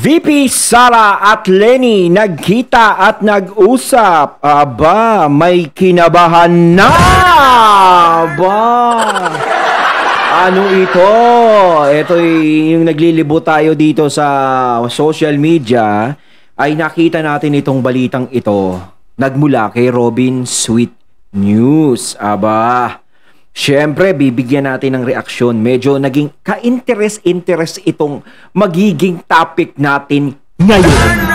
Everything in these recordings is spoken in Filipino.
VP Sara at Lenny nagkita at nag-usap. Aba, may kinabahan na! Aba! Ano ito? Ito yung naglilibo tayo dito sa social media. Ay nakita natin itong balitang ito. Nagmula kay Robin Sweet News. Aba, syempre, bibigyan natin ng reaksyon. Medyo naging ka-interest itong magiging topic natin ngayon.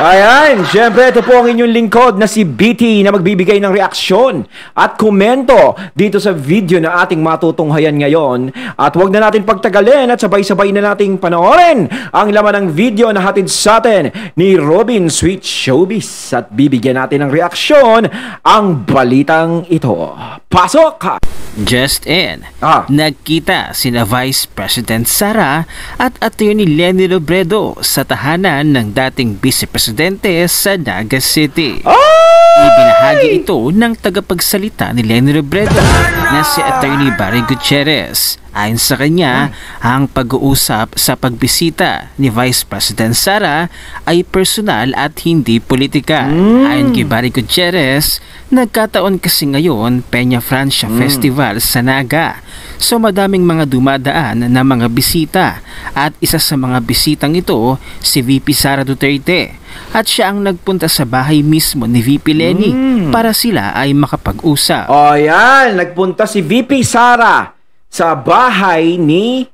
Ayan, syempre ito po ang inyong lingkod na si BT na magbibigay ng reaksyon at komento dito sa video na ating matutunghayan ngayon. At huwag na natin pagtagalin at sabay-sabay na nating panoorin ang laman ng video na hatid sa atin ni Robin Sweet Showbiz. At bibigyan natin ng reaksyon ang balitang ito. Pasok! Just in, nagkita sina Vice President Sara at Attorney Lenny Robredo sa tahanan ng dating Vice Presidente sa Naga City. Ibinahagi ito ng tagapagsalita ni Lenny Robredo na si Attorney Barry Gutierrez. Ayon sa kanya, ang pag-uusap sa pagbisita ni Vice President Sara ay personal at hindi politika. Ayon kay Barry Gutierrez, nagkataon kasi ngayon Peña Francia Festival sa Naga. So madaming mga dumadaan na mga bisita at isa sa mga bisitang ito si VP Sara Duterte. At siya ang nagpunta sa bahay mismo ni VP Lenny para sila ay makapag-usap. O yan, nagpunta si VP Sara sa bahay ni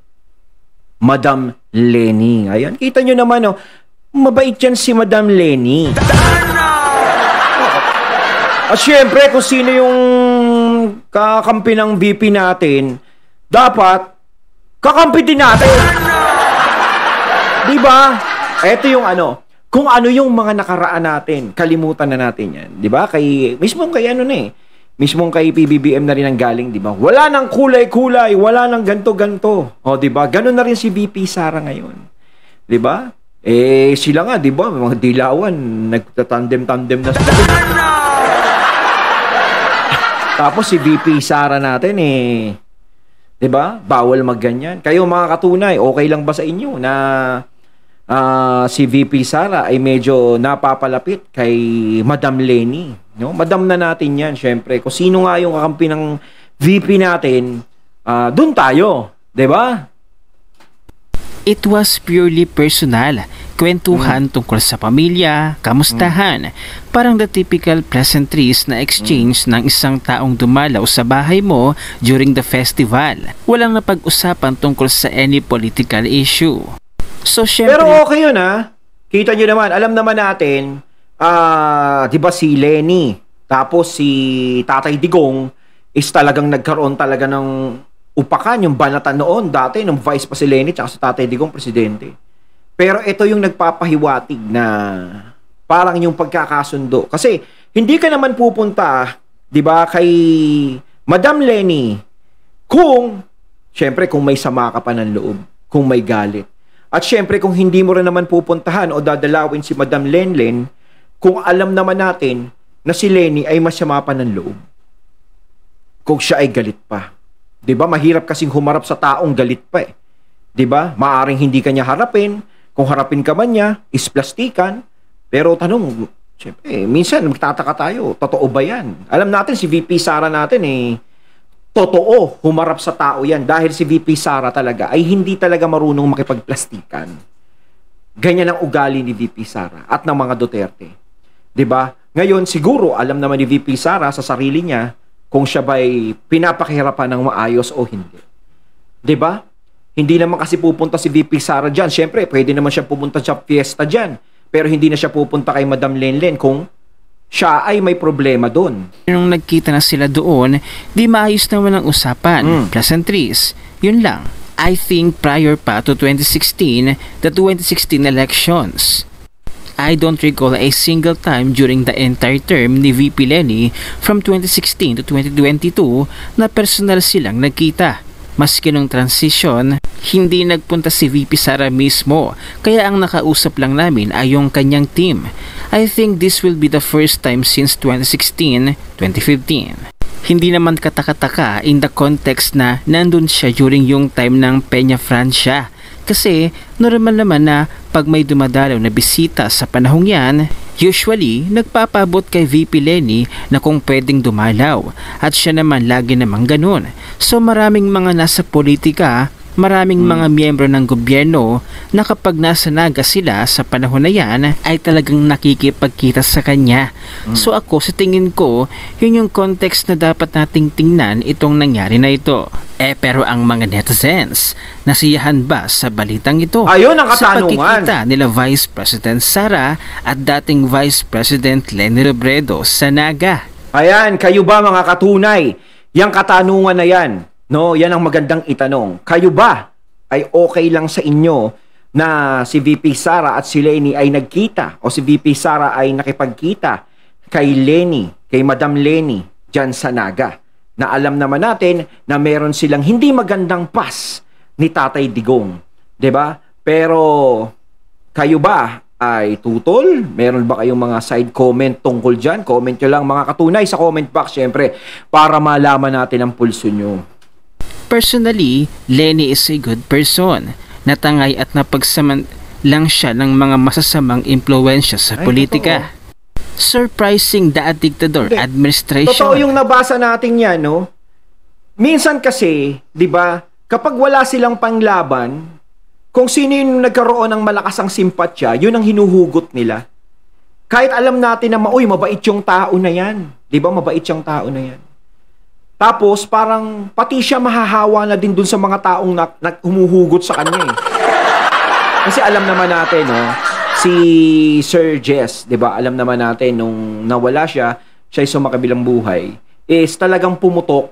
Madam Lenny. Ayan, kita nyo naman, mabait yan si Madam Lenny. At syempre, kung sino yung kakampi ng VP natin, dapat kakampi din natin. Diba? Ito yung kung ano yung mga nakaraan natin, kalimutan na natin yan. Diba? Mismong kay PBBM na rin ang galing, di ba? Wala nang kulay-kulay, wala nang ganto-ganto. O, di ba? Ganun na rin si VP Sara ngayon. Di ba? Sila nga, di ba? Mga dilawan, nagtatandem-tandem na sila. Tapos si VP Sara natin, di ba? Bawal magganyan. Kayo mga katunay, okay lang ba sa inyo na si VP Sara ay medyo napapalapit kay Madam Lenny? No? Madam na natin yan, syempre. Kung sino nga yung kakampi ng VP natin, dun tayo. Diba? It was purely personal. Kwentuhan tungkol sa pamilya, kamustahan. Parang the typical pleasantries na exchange ng isang taong dumalaw sa bahay mo during the festival. Walang napag-usapan tungkol sa any political issue. So, syempre, pero okay yun Kita nyo naman, alam naman natin, di ba si Lenny, tapos si Tatay Digong is talagang nagkaroon talaga ng upakan, yung banatan noon dati, nung vice pa si Lenny tsaka si Tatay Digong, presidente. Pero ito yung nagpapahiwatig na parang yung pagkakasundo. Kasi hindi ka naman pupunta, di ba, kay Madam Lenny kung, syempre, kung may sama ka pa ng loob, kung may galit. At syempre, kung hindi mo rin naman pupuntahan o dadalawin si Madam Lenlen, kung alam naman natin na si Lenny ay masama pa ng loob. Kung siya ay galit pa. 'Di ba? Mahirap kasing humarap sa taong galit pa 'Di ba? Maaring hindi kanya harapin. Kung harapin ka man niya, isplastikan. Pero tanong, syempre, minsan magtataka tayo, totoo ba 'yan? Alam natin si VP Sara natin totoo, humarap sa tao 'yan dahil si VP Sara talaga ay hindi talaga marunong makipagplastikan. Ganyan ang ugali ni VP Sara at ng mga Duterte. 'Di ba? Ngayon siguro alam naman ni VP Sara sa sarili niya kung siya ba'y pinapakihirapan ng maayos o hindi. 'Di ba? Hindi naman kasi pupunta si VP Sara diyan. Syempre, pwede naman siya pupunta sa fiesta diyan. Pero hindi na siya pupunta kay Madam Lenlen kung siya ay may problema doon. Nung nagkita na sila doon, di maayos naman ang usapan. Pleasantries. Yun lang. I think prior pa to 2016, the 2016 elections. I don't recall a single time during the entire term ni VP Lenny from 2016 to 2022 na personal silang nagkita. Maski nung transition, hindi nagpunta si VP Sara mismo, kaya ang nakausap lang namin ay yung kanyang team. I think this will be the first time since 2016-2015. Hindi naman katakataka in the context na nandun siya during yung time ng Peña Francia. Kasi normal naman na pag may dumadalaw na bisita sa panahong yan, usually nagpapabot kay VP Leni na kung pwedeng dumalaw. At siya naman lagi namang ganun. So maraming mga nasa politika, maraming mga miyembro ng gobyerno na kapag nasa Naga sila sa panahon na yan ay talagang nakikipagkita sa kanya. So ako sa tingin ko, yun yung context na dapat nating tingnan itong nangyari na ito. Pero ang mga netizens, nasiyahan ba sa balitang ito? Ayun ang sa katanungan. pagkikita nila Vice President Sara at dating Vice President Leni Robredo sa Naga? Ayan, kayo ba mga katunay? Yang katanungan na yan, no, yan ang magandang itanong. Kayo ba ay okay lang sa inyo na si VP Sara at si Leni ay nagkita o si VP Sara ay nakipagkita kay Leni, kay Madam Leni dyan sa Naga? Na alam naman natin na meron silang hindi magandang pas ni Tatay Digong. 'Di ba? Pero kayo ba ay tutol? Meron ba kayong mga side comment tungkol dyan? Comment nyo lang mga katunay sa comment box syempre para malaman natin ang pulso nyo. Personally, Leni is a good person. Natangay at napagsaman lang siya ng mga masasamang impluwensya sa politika. Totoo. Surprising the dictator Hindi. administration. Totoo yung nabasa natin yan, no? Minsan kasi, di ba, kapag wala silang panglaban, kung sino yung nagkaroon ng malakas ang simpatya, yun ang hinuhugot nila. Kahit alam natin na, mabait yung tao na yan. Di ba, mabait yung tao na yan. Tapos, parang pati siya mahahawa na din dun sa mga taong humuhugot sa kanya eh. Kasi alam naman natin, no? Si Sir Jess, 'di ba? Alam naman natin nung nawala siya ay sumakabilang buhay, is talagang pumutok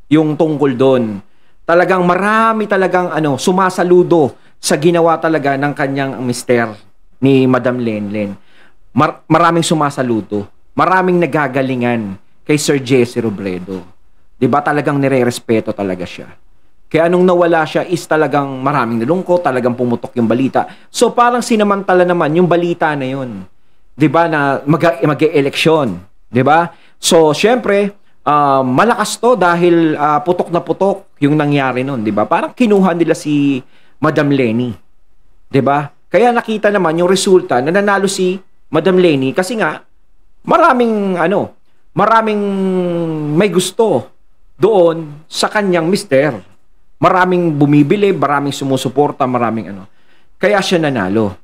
yung tungkol doon. Talagang marami talagang sumasaludo sa ginawa talaga ng kanyang mister ni Madam Lenlen. Maraming sumasaludo, maraming nagagalingan kay Sir Jesse Robredo. 'Di ba? Talagang nire-respeto talaga siya. Kaya nung nawala siya is talagang maraming nalungkot, talagang pumutok yung balita. So parang sinamantala naman yung balita na yun. 'Di ba na mag-e-eleksyon, 'di ba? So syempre, malakas to dahil putok na putok yung nangyari noon, 'di ba? Parang kinuha nila si Madam Leni. 'Di ba? Kaya nakita naman yung resulta na nanalo si Madam Leni kasi nga maraming may gusto doon sa kanyang mister. Maraming bumibili, maraming sumusuporta, maraming Kaya siya nanalo.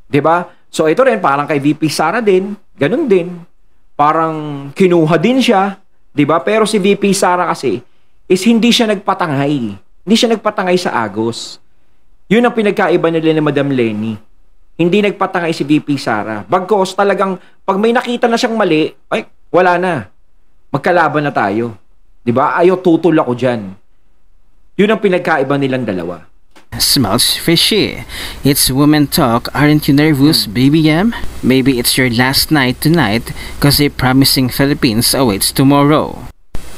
'Di ba? So ito rin parang kay VP Sara din, ganun din. Parang kinuha din siya, 'di ba? Pero si VP Sara kasi is hindi siya nagpatangay. Hindi siya nagpatangay sa Agos. 'Yun ang pinagkaiba nila ni Madam Leni. Hindi nagpatangay si VP Sara. Bagkos talagang pag may nakita na siyang mali, ay wala na. Magkalaban na tayo. 'Di ba? Ayaw tutol ako diyan. Yun ang pinagkaiba nilang dalawa. Smells fishy. It's women talk. Aren't you nervous, baby yam? Maybe it's your last night tonight kasi promising Philippines awaits tomorrow.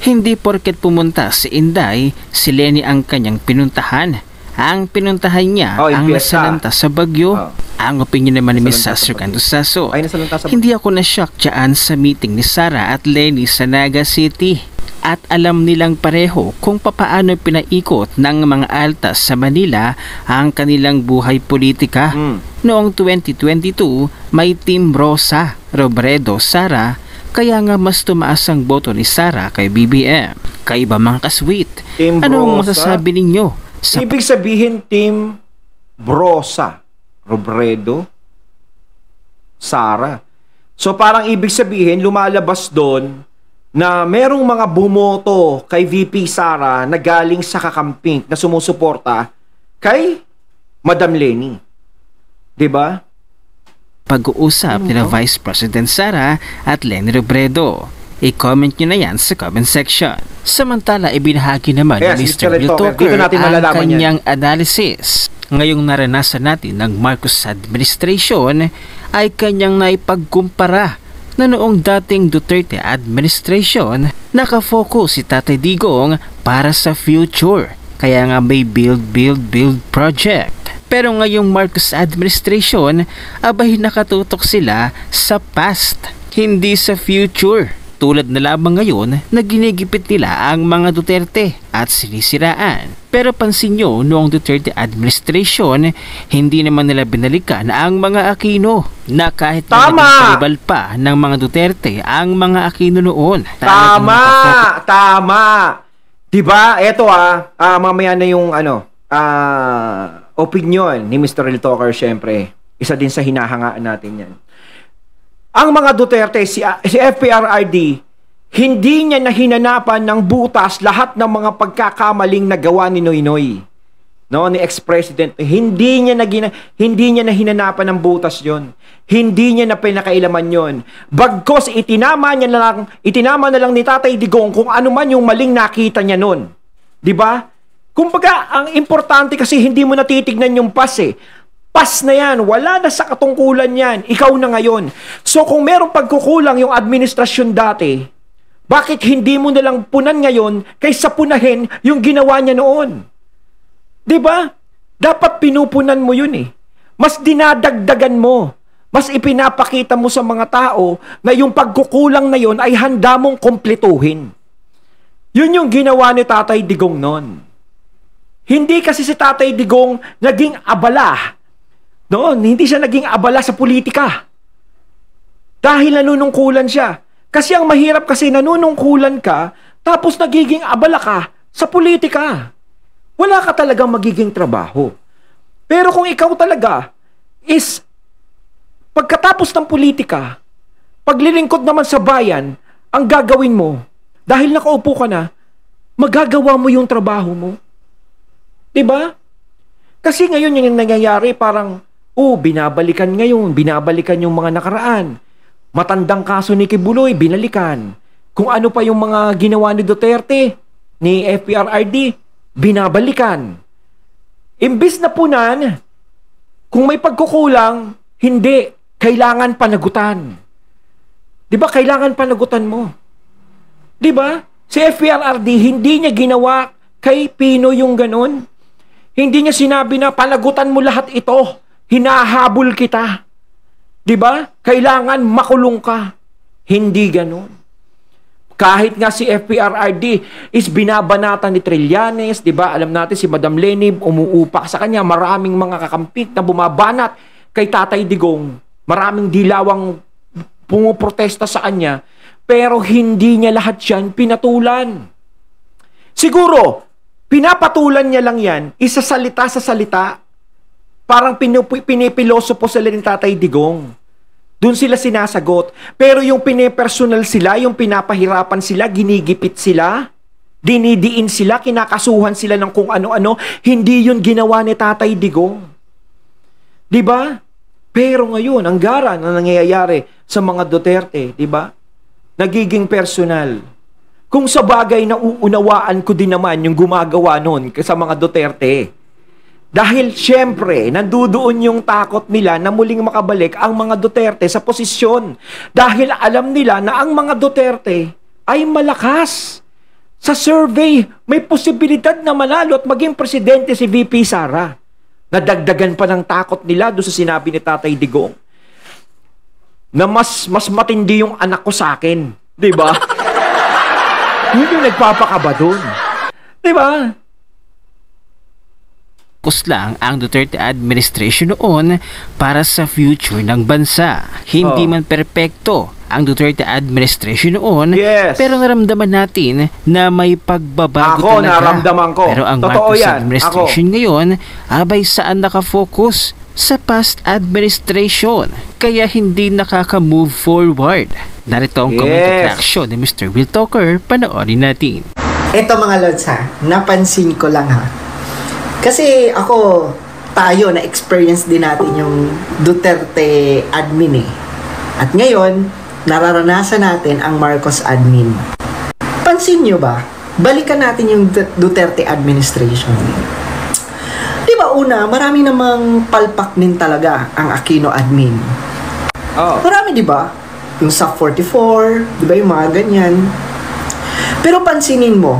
Hindi porket pumunta si Inday, si Leni ang kanyang pinuntahan. Ang pinuntahan niya ang nasalanta sa Bagyo. Ang opinion naman ni Ms. Sasro Cantusaso. Hindi ako na-shock dyan sa meeting ni Sara at Leni sa Naga City. At alam nilang pareho kung papaano pinaikot ng mga altas sa Manila ang kanilang buhay politika. Noong 2022, may Team Rosa, Robredo, Sara, kaya nga mas tumaas ang boto ni Sara kay BBM. Kaiba mga kasweet, anong masasabi ninyo? Ibig sabihin Team Brosa, Robredo, Sara. So parang ibig sabihin lumalabas doon na merong mga bumoto kay VP Sara na galing sa kakamping na sumusuporta kay Madam Leni. 'Di ba? Pag-uusap nila Vice President Sara at Leni Robredo. I-comment nyo na yan sa comment section. Samantala, ibinahagi naman ni Mr. Bill Tucker ang kanyang analysis. Ngayong naranasan natin ng Marcos administration ay kanyang naipagkumpara na noong dating Duterte administration, nakafocus si Tatay Digong para sa future. Kaya nga may build project. Pero ngayong Marcos administration, abay nakatutok sila sa past, hindi sa future. Katulad na lamang ngayon na ginigipit nila ang mga Duterte at sinisiraan. Pero pansin nyo, noong Duterte administration, hindi naman nila binalikan ang mga Aquino na kahit na naging karibal pa ng mga Duterte ang mga Aquino noon. Tama! Diba? Eto mamaya na yung opinion ni Mr. Real Talker, syempre. Isa din sa hinahangaan natin yan. Ang mga Duterte, si FPRRD, hindi niya nahinanapan ng butas lahat ng mga pagkakamaling nagawa ni Noynoy. No, ni ex-president. Hindi niya nahinanapan ng butas yon. Hindi niya na pinakailaman yon. Bagkos itinama na lang ni Tatay Digong kung ano man yung maling nakita niya noon. 'Di ba? Kumbaga, ang importante kasi hindi mo natitignan yung pas eh. Pas na yan. Wala na sa katungkulan yan. Ikaw na ngayon. So kung merong pagkukulang yung administrasyon dati, bakit hindi mo nalang punan ngayon kaysa punahin yung ginawa niya noon? Diba? Dapat pinupunan mo yun eh. Mas dinadagdagan mo. Mas ipinapakita mo sa mga tao na yung pagkukulang na yun ay handa mong kumpletuhin. Yun yung ginawa ni Tatay Digong noon. Hindi kasi si Tatay Digong naging abala. Noon, hindi siya naging abala sa politika. Dahil nanunungkulan siya. Kasi ang mahirap kasi nanunungkulan ka, tapos nagiging abala ka sa politika. Wala ka talagang magiging trabaho. Pero kung ikaw talaga is, pagkatapos ng politika, paglilingkod naman sa bayan, ang gagawin mo, dahil nakaupo ka na, magagawa mo yung trabaho mo. Diba? Kasi ngayon yung nangyayari parang, binabalikan yung mga nakaraan. Matandang kaso ni Kibuloy, binalikan. Kung ano pa yung mga ginawa ni Duterte, ni FPRRD, binabalikan. Imbis na punan, kung may pagkukulang, hindi. Kailangan panagutan. Diba? Kailangan panagutan mo. Diba? Si FPRRD, hindi niya ginawa kay Pino yung ganun. Hindi niya sinabi na panagutan mo lahat ito. Hinahabol kita. 'Di ba? Kailangan makulong ka. Hindi ganoon. Kahit nga si FPRRD is binabanatan ni Trillanes, 'di ba? Alam natin si Madam Leni umuupak sa kanya, maraming mga kakampit na bumabanat kay Tatay Digong. Maraming dilawang pumuprotesta sa kanya, pero hindi niya lahat 'yan pinatulan. Siguro pinapatulan niya lang 'yan isa salita sa salita. Parang pinipiloso po sila ni Tatay Digong. Doon sila sinasagot. Pero yung pinipersonal sila, yung pinapahirapan sila, ginigipit sila, dinidiin sila, kinakasuhan sila ng kung ano-ano, hindi yun ginawa ni Tatay Digong. Diba? Pero ngayon, ang gara na nangyayari sa mga Duterte, diba? Nagiging personal. Kung sa bagay na uunawaan ko din naman yung gumagawa nun sa mga Duterte. Dahil syempre, nandudoon yung takot nila na muling makabalik ang mga Duterte sa posisyon. Dahil alam nila na ang mga Duterte ay malakas. Sa survey, may posibilidad na manalo at maging presidente si VP Sara. Nadagdagan pa ng takot nila doon sa sinabi ni Tatay Digong na mas matindi yung anak ko sa akin. Diba? Yun yung nagpapakaba doon. Diba? Focus lang ang Duterte administration noon para sa future ng bansa. Hindi man perpekto ang Duterte administration noon, pero naramdaman natin na may pagbabago talaga. Naramdaman ko. Pero ang Marcos administration ngayon, abay saan nakafocus? Sa past administration. Kaya hindi nakaka-move forward. Narito ang comment reaction ni Mr. Will Talker. Panoorin natin. Ito mga lods napansin ko lang kasi tayo na-experience din natin yung Duterte admin At ngayon, nararanasan natin ang Marcos admin. Pansin nyo ba? Balikan natin yung Duterte administration. Di ba una, marami namang palpak din talaga ang Aquino admin. Marami di ba? Yung SAP 44, di ba yung mga ganyan. Pero pansinin mo,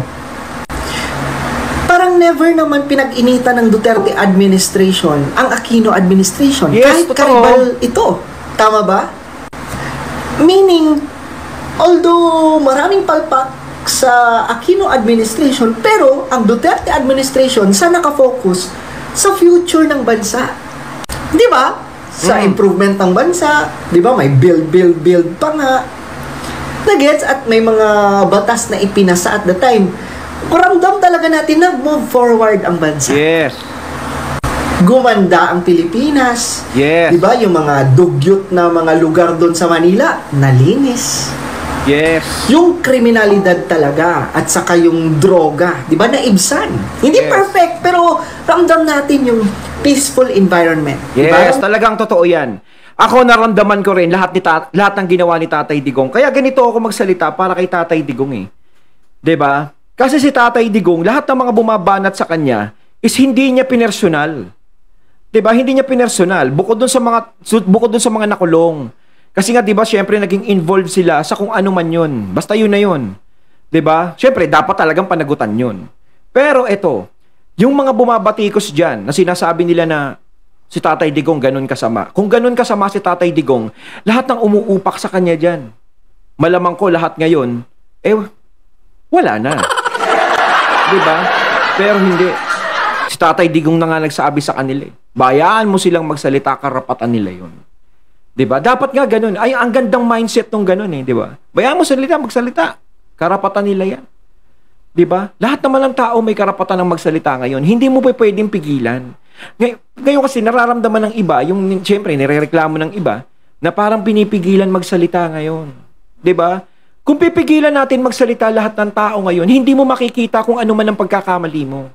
parang never naman pinag-initan ng Duterte administration ang Aquino administration. Yes, kahit karibal ito. Tama ba? Meaning, Although maraming palpak sa Aquino administration, pero ang Duterte administration sa nakafocus sa future ng bansa. Di ba? Sa improvement ng bansa, di ba? May build pa nga. Nagets at may mga batas na ipinasa at the time. Kuramdam talaga natin na move forward ang bansa. Yes. Gumanda ang Pilipinas. Yes. Di ba? Yung mga dugyot na mga lugar doon sa Manila, nalinis. Yes. Yung kriminalidad talaga at saka yung droga, 'di ba, naibsan. Hindi perfect pero ramdam natin yung peaceful environment. Yes, diba? Talagang totoo 'yan. Ako naramdaman ko rin lahat ng ginawa ni Tatay Digong. Kaya ganito ako magsalita para kay Tatay Digong eh. 'Di ba? Kasi si Tatay Digong, lahat ng mga bumabanat sa kanya is hindi niya pinersonal. 'Di ba? Hindi niya pinersonal. Bukod dun sa mga nakulong. Kasi nga, di ba, syempre, naging involved sila sa kung ano man yun. Basta yun na yun. Di ba? Syempre, dapat talagang panagutan yun. Pero eto, yung mga bumabatikos dyan, na sinasabi nila na si Tatay Digong ganun kasama. Kung ganun kasama si Tatay Digong, lahat ng umuupak sa kanya dyan, malamang ko lahat ngayon, wala na. Di ba? Pero hindi. Si Tatay Digong na nga nagsabi sa kanila, bayaan mo silang magsalita, karapatan nila yun. 'Di ba? Dapat nga ganun. Ay, ang gandang mindset nung ganun eh, 'di ba? Bayaan mo sila magsalita. Karapatan nila 'yan. 'Di ba? Lahat naman ng tao may karapatan ng magsalita ngayon. Hindi mo pa pwedeng pigilan. Ngayon kasi nararamdaman ng iba, yung siyempre nirereklamo ng iba na parang pinipigilan magsalita ngayon. 'Di ba? Kung pipigilan natin magsalita lahat ng tao ngayon, hindi mo makikita kung ano man ang pagkakamali mo.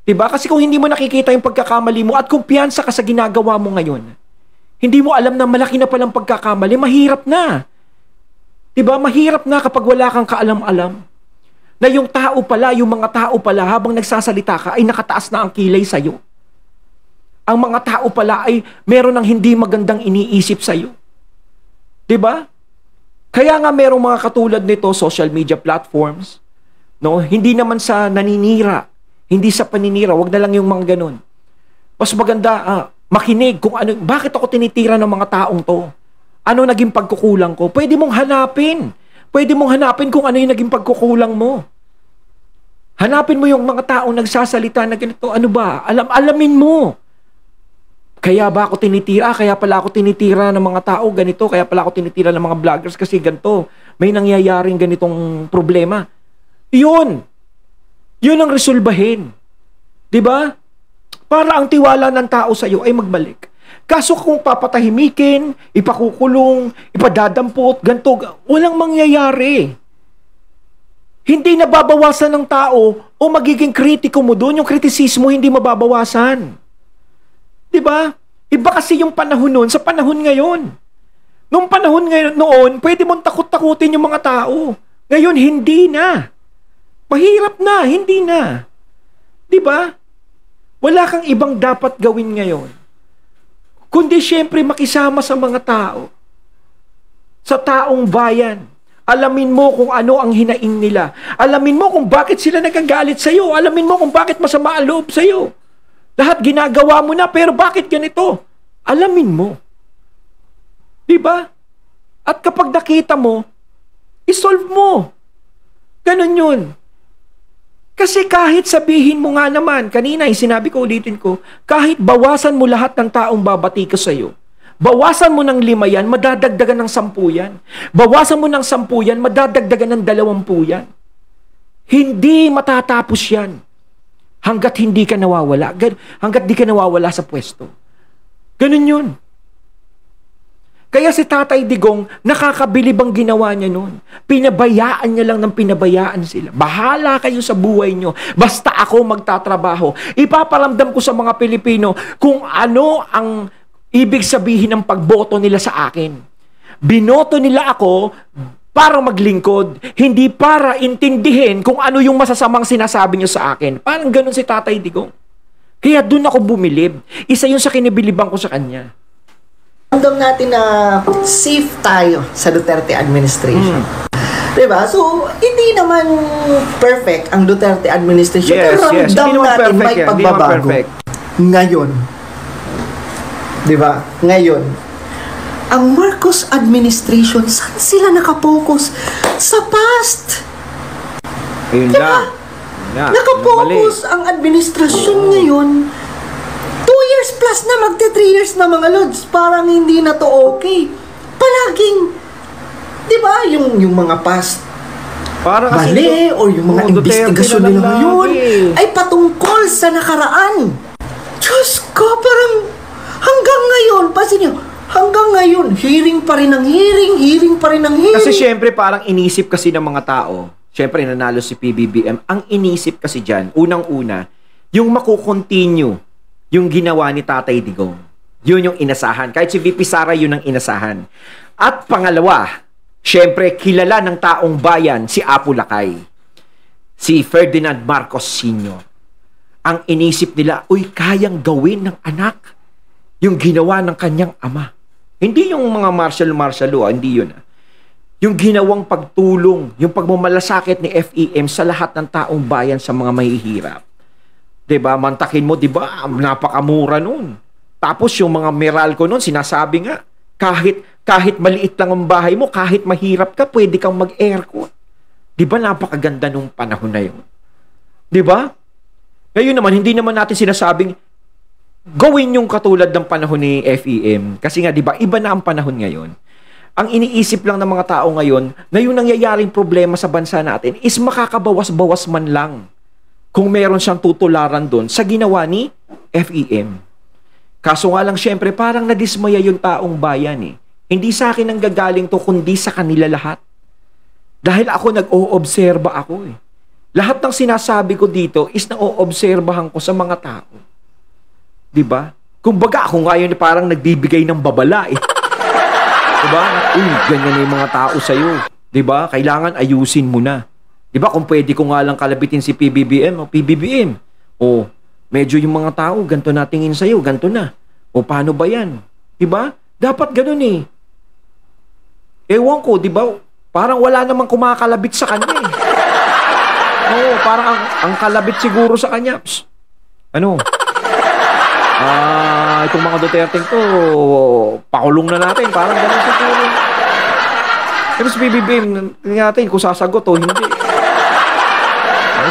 'Di ba? Kasi kung hindi mo nakikita yung pagkakamali mo at kumpiyansa ka sa ginagawa mo ngayon, hindi mo alam na malaki na palang pagkakamali, mahirap na. 'Di ba? Mahirap na kapag wala kang kaalam-alam. Na yung tao pala, yung mga tao pala, habang nagsasalita ka, ay nakataas na ang kilay sa'yo. Ang mga tao pala ay meron ng hindi magandang iniisip sa'yo. 'Di ba? Kaya nga merong mga katulad nito, social media platforms, no? Hindi naman sa naninira, hindi sa paninira, wag na lang yung mga ganun. Mas maganda, makinig kung ano, bakit ako tinitira ng mga taong to? Ano naging pagkukulang ko? Pwede mong hanapin. Pwede mong hanapin kung ano yung naging pagkukulang mo. Hanapin mo yung mga taong nagsasalita na ganito. Ano ba? Alamin mo. Kaya ba ako tinitira? Kaya pala ako tinitira ng mga tao ganito. Kaya pala ako tinitira ng mga vloggers kasi ganito. May nangyayaring ganitong problema. Yun ang resolbahin. 'Di ba? Para ang tiwala ng tao sa iyo ay magbalik. Kaso kung papatahimikin, ipakukulong, ipadadampot, ganito, walang mangyayari. Hindi nababawasan ng tao o magiging kritiko mo doon, yung kritisismo hindi mababawasan. 'Di ba? Iba kasi yung panahon noon sa panahon ngayon. Nung panahon ngayon noon, pwede mong takot-takutin yung mga tao. Ngayon hindi na. Mahirap na, hindi na. 'Di ba? Wala kang ibang dapat gawin ngayon, kundi syempre makisama sa mga tao, sa taong bayan. Alamin mo kung ano ang hinaing nila. Alamin mo kung bakit sila nagagalit sa'yo. Alamin mo kung bakit masama ang loob sa'yo. Lahat ginagawa mo na, pero bakit ganito? Alamin mo. Diba? At kapag nakita mo, isolve mo. Ganun yun. Kasi kahit sabihin mo nga naman, kanina yung sinabi ko, ulitin ko, kahit bawasan mo lahat ng taong babati ka sa'yo, bawasan mo ng 5 yan, madadagdagan ng 10 yan. Bawasan mo ng 10 yan, madadagdagan ng 20 yan. Hindi matatapos yan hanggat hindi ka nawawala. Hanggat di ka nawawala sa pwesto. Ganun yun. Kaya si Tatay Digong, nakakabilib ang ginawa niya noon. Pinabayaan niya lang ng pinabayaan sila. Bahala kayo sa buhay niyo. Basta ako magtatrabaho. Ipaparamdam ko sa mga Pilipino kung ano ang ibig sabihin ng pagboto nila sa akin. Binoto nila ako para maglingkod, hindi para intindihin kung ano yung masasamang sinasabi niyo sa akin. Parang ganun si Tatay Digong. Kaya doon ako bumilib. Isa yun sa kinibiliban ko sa kanya. Ramdam natin na safe tayo sa Duterte administration. Diba? So, hindi naman perfect ang Duterte administration. Yes, pero yes. ramdam natin Perfect, may pagbabago. perfect. Ngayon. Diba? Ngayon. ang Marcos administration, saan sila nakapokus? Sa past. Ayun Diba? Nakapokus ang administrasyon ngayon. 2 years plus na, magte 3 years na mga lods. Parang hindi na to okay. Palaging, di ba, yung mga past Parang mali o yung mga investigasyon nila ngayon ay patungkol sa nakaraan. Diyos ko, parang hanggang ngayon, pasin nyo, hanggang ngayon, hearing pa rin ng hearing pa rin ng hearing. Kasi syempre parang inisip kasi ng mga tao, syempre nanalo si PBBM, ang inisip kasi dyan, unang-una, yung makukontinue yung ginawa ni Tatay Digong. Yun yung inasahan. Kahit si VP Sara, yun ang inasahan. At pangalawa, syempre, kilala ng taong bayan si Apo Lakay. Si Ferdinand Marcos Sr. Ang inisip nila, uy, kayang gawin ng anak yung ginawa ng kanyang ama. Hindi yung mga martial law, hindi yun. Yung ginawang pagtulong, yung pagmamalasakit ni FEM sa lahat ng taong bayan sa mga mahihirap. 'Di ba? Mantakin mo, 'di ba? Napakamura noon. Tapos yung mga Meralco noon, sinasabi nga, kahit maliit lang ang bahay mo, kahit mahirap ka, pwede kang mag-aircon. 'Di ba napakaganda nung panahon na 'yon? 'Di ba? Ngayon naman, hindi naman natin sinasabing gawin yung katulad ng panahon ni FEM. Kasi nga, 'di ba, iba na ang panahon ngayon. Ang iniisip lang ng mga tao ngayon na yung nangyayaring problema sa bansa natin is makakabawas-bawas man lang kung meron siyang tutularan doon sa ginawa ni FEM. Kaso nga lang, syempre, parang nadismaya yung taong bayan eh. Hindi sa akin ang gagaling to, kundi sa kanila lahat. Dahil ako nag-o-obserba ako eh. Lahat ng sinasabi ko dito is na-o-obserbahan ko sa mga tao. Diba? Kumbaga ako ngayon parang nagbibigay ng babala eh. Diba? Uy, ganyan na yung mga tao sa'yo. Diba? Kailangan ayusin mo na. Diba? Kung pwede ko nga lang kalabitin si PBBM o PBBM. O, medyo yung mga tao, ganito na tingin sa'yo, ganito na. O, paano ba yan? Diba? Dapat ganun eh. Ewan ko, diba? Parang wala namang kumakalabit sa kanya eh. Oo, parang ang kalabit siguro sa kanya. Psst. Ano? Itong mga Duterte to, pakulong na natin. Parang gano'n siguro. Pero si PBBM, tingnan natin kung sasagot o hindi.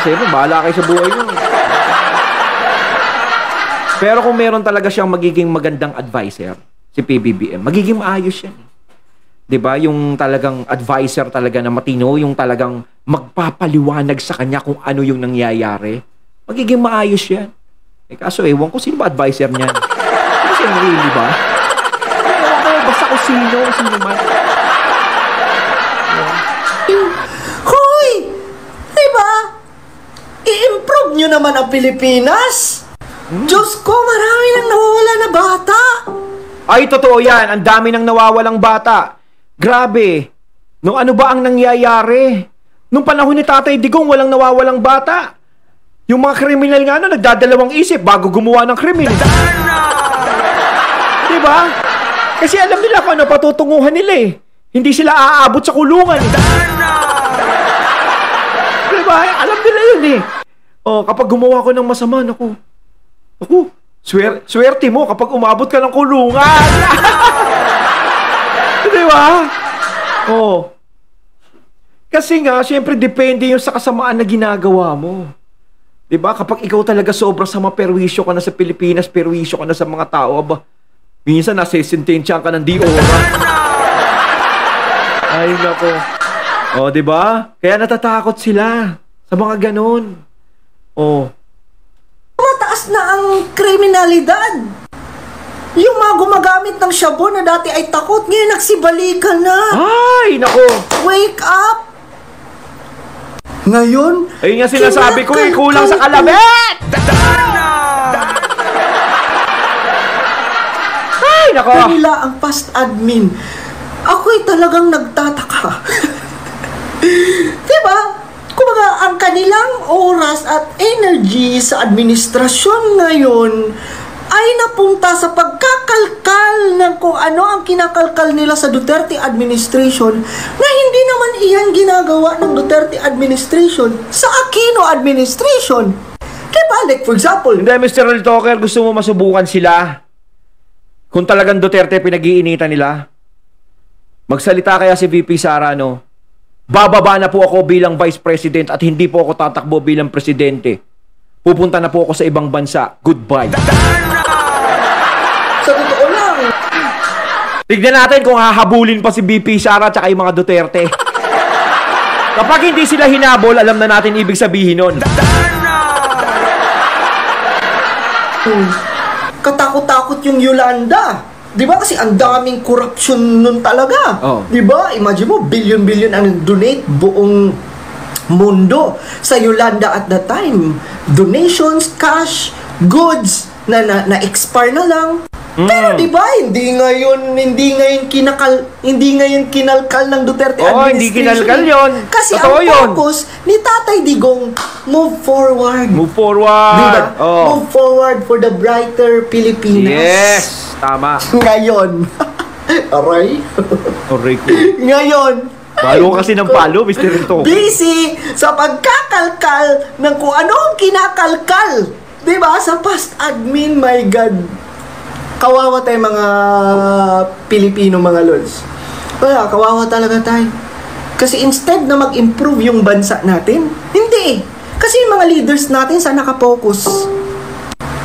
Siyempre, bahala kayo sa buhay nyo. Pero kung meron talaga siyang magiging magandang advisor, si PBBM, magiging maayos yan. Diba? Yung talagang advisor talaga na matino, yung talagang magpapaliwanag sa kanya kung ano yung nangyayari, magiging maayos yan. Kaso ewan ko sino ba advisor niyan. Ano siya really ba? Ewan ko, basta ko sino man. Hoy! Diba? I-improve nyo naman ang Pilipinas. Diyos ko, marami nang nawawala na bata. Ay, totoo yan. Ang dami nang nawawalang bata. Grabe. Nung ano ba ang nangyayari? Nung panahon ni Tatay Digong, walang nawawalang bata. Yung mga kriminal nga nagdadalawang isip bago gumawa ng krimen. Diba? Kasi alam nila kung ano patutunguhan nila eh. Hindi sila aabot sa kulungan. Diba? Alam nila yun eh. Oh, kapag gumawa ko ng masama, naku, swerte mo kapag umabot ka ng kulungan. Diba? Oh. Kasi nga, syempre, depende yung sa kasamaan na ginagawa mo. Diba? Kapag ikaw talaga sobrang sama, perwisyo ka na sa Pilipinas, perwisyo ka na sa mga tao, aba, minsan nasisintensya ka ng di oras. Ay, nako. O, diba? Kaya natatakot sila sa mga ganun. O. Mataas na ang kriminalidad. Yung mga gumagamit ng shabu na dati ay takot, ngayon nagsibalikan na. Ay, nako. Wake up! Ngayon, ayun nga sinasabi ko eh, kulang sa kalabit! Ay, nako! Kanila ang past admin. Ako'y talagang nagtataka. Diba? Kumbaga, ang kanilang oras at energy sa administrasyon ngayon ay napunta sa pagkakalkal ng kung ano ang kinakalkal nila sa Duterte administration na hindi naman iyan ginagawa ng Duterte administration sa Aquino administration. Diba? Like, for example, hindi, Mr. Real Talker, gusto mo masubukan sila? Kung talagang Duterte pinag-iinitan nila? Magsalita kaya si VP Sara, no? Bababa na po ako bilang Vice President at hindi po ako tatakbo bilang Presidente. Pupunta na po ako sa ibang bansa. Goodbye. Sa totoo lang. Tignan natin kung hahabulin pa si VP Sara at yung mga Duterte. Kapag hindi sila hinabol, alam na natin ibig sabihin nun. Katakot-takot yung Yolanda. Di ba kasi ang daming corruption nun talaga. Oh. Di ba? Imagine mo, billion-billion ang donate buong mundo sa Yolanda at that time. Donations, cash, goods na expire na lang. Pero di ba, hindi ngayon kinalkal ng Duterte administration. Hindi kinalkal yun. Kasi totoo ang focus ni Tatay Digong, move forward. Move forward. Diba? Move forward for the brighter Pilipinas. Yes, tama. Ngayon. Aray. Aray ko. Ngayon. Palo kasi ng palo, Mr. Rito. Busy sa pagkakalkal ng kung ano ang kinakalkal. Diba? Sa past admin, my God. Kawawa tayo mga Pilipino, mga lods. Wala, kawawa talaga tayo. Kasi instead na mag-improve yung bansa natin, hindi. Kasi yung mga leaders natin sa nakapokus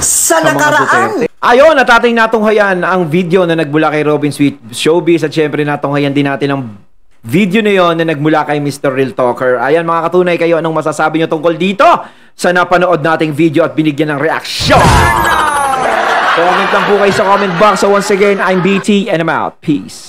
sa nakaraan. Ayun, at ating natunghayan ang video na nagmula kay Robin Sweet Showbiz at syempre natunghayan din natin ang video na yon na nagmula kay Mr. Real Talker. Ayan mga katunay, kayo anong masasabi nyo tungkol dito sa napanood nating video at binigyan ng reaksyon? Comment lang po kayo sa comment box. So once again, I'm BT and I'm out. Peace.